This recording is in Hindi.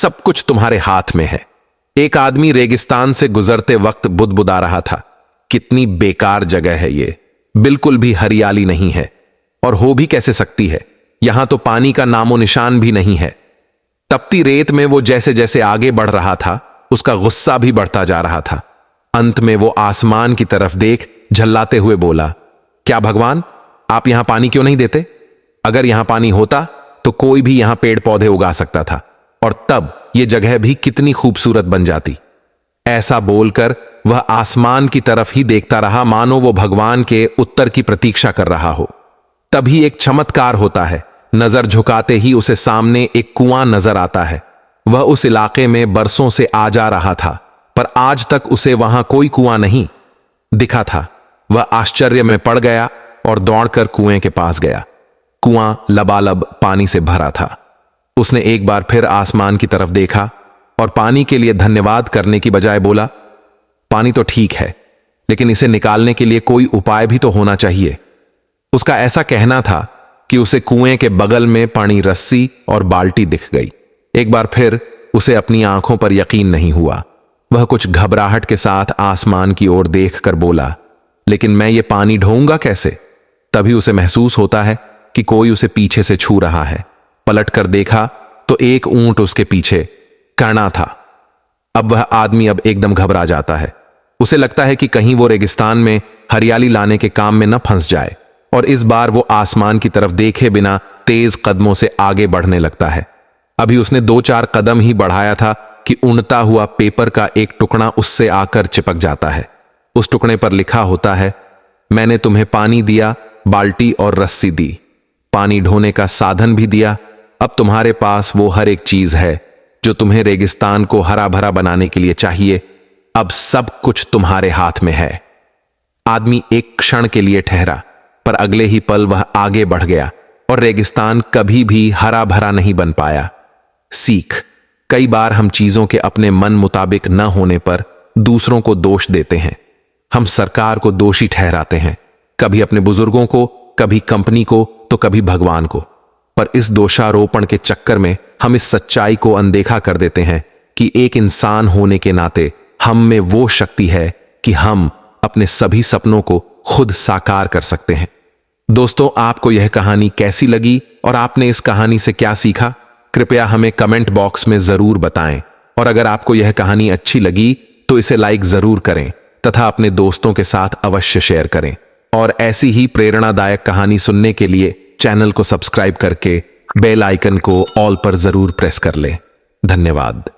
सब कुछ तुम्हारे हाथ में है। एक आदमी रेगिस्तान से गुजरते वक्त बुदबुदा रहा था, कितनी बेकार जगह है ये, बिल्कुल भी हरियाली नहीं है, और हो भी कैसे सकती है, यहां तो पानी का नामो निशान भी नहीं है। तपती रेत में वो जैसे जैसे आगे बढ़ रहा था, उसका गुस्सा भी बढ़ता जा रहा था। अंत में वो आसमान की तरफ देख झल्लाते हुए बोला, क्या भगवान, आप यहां पानी क्यों नहीं देते? अगर यहां पानी होता तो कोई भी यहां पेड़ पौधे उगा सकता था, और तब यह जगह भी कितनी खूबसूरत बन जाती। ऐसा बोलकर वह आसमान की तरफ ही देखता रहा, मानो वो भगवान के उत्तर की प्रतीक्षा कर रहा हो। तभी एक चमत्कार होता है। नजर झुकाते ही उसे सामने एक कुआं नजर आता है। वह उस इलाके में बरसों से आ जा रहा था, पर आज तक उसे वहां कोई कुआं नहीं दिखा था। वह आश्चर्य में पड़ गया और दौड़कर कुएं के पास गया। कुआं लबालब पानी से भरा था। उसने एक बार फिर आसमान की तरफ देखा और पानी के लिए धन्यवाद करने की बजाय बोला, पानी तो ठीक है, लेकिन इसे निकालने के लिए कोई उपाय भी तो होना चाहिए। उसका ऐसा कहना था कि उसे कुएं के बगल में पड़ी रस्सी और बाल्टी दिख गई। एक बार फिर उसे अपनी आंखों पर यकीन नहीं हुआ। वह कुछ घबराहट के साथ आसमान की ओर देखकर बोला, लेकिन मैं ये पानी ढोऊंगा कैसे? तभी उसे महसूस होता है कि कोई उसे पीछे से छू रहा है। पलटकर देखा तो एक ऊंट उसके पीछे कड़ा था। अब वह आदमी एकदम घबरा जाता है। उसे लगता है कि कहीं वो रेगिस्तान में हरियाली लाने के काम में न फंस जाए, और इस बार वो आसमान की तरफ देखे बिना तेज कदमों से आगे बढ़ने लगता है। अभी उसने 2-4 कदम ही बढ़ाया था कि उड़ता हुआ पेपर का एक टुकड़ा उससे आकर चिपक जाता है। उस टुकड़े पर लिखा होता है, मैंने तुम्हें पानी दिया, बाल्टी और रस्सी दी, पानी ढोने का साधन भी दिया। अब तुम्हारे पास वो हर एक चीज है जो तुम्हें रेगिस्तान को हरा भरा बनाने के लिए चाहिए। अब सब कुछ तुम्हारे हाथ में है। आदमी एक क्षण के लिए ठहरा, पर अगले ही पल वह आगे बढ़ गया और रेगिस्तान कभी भी हरा भरा नहीं बन पाया। सीख, कई बार हम चीजों के अपने मन मुताबिक न होने पर दूसरों को दोष देते हैं। हम सरकार को दोषी ठहराते हैं, कभी अपने बुजुर्गों को, कभी कंपनी को, तो कभी भगवान को। पर इस दोषारोपण के चक्कर में हम इस सच्चाई को अनदेखा कर देते हैं कि एक इंसान होने के नाते हम में वो शक्ति है कि हम अपने सभी सपनों को खुद साकार कर सकते हैं। दोस्तों, आपको यह कहानी कैसी लगी और आपने इस कहानी से क्या सीखा? कृपया हमें कमेंट बॉक्स में जरूर बताएं। और अगर आपको यह कहानी अच्छी लगी तो इसे लाइक जरूर करें तथा अपने दोस्तों के साथ अवश्य शेयर करें। और ऐसी ही प्रेरणादायक कहानी सुनने के लिए चैनल को सब्सक्राइब करके बेल आइकन को ऑल पर जरूर प्रेस कर लें। धन्यवाद।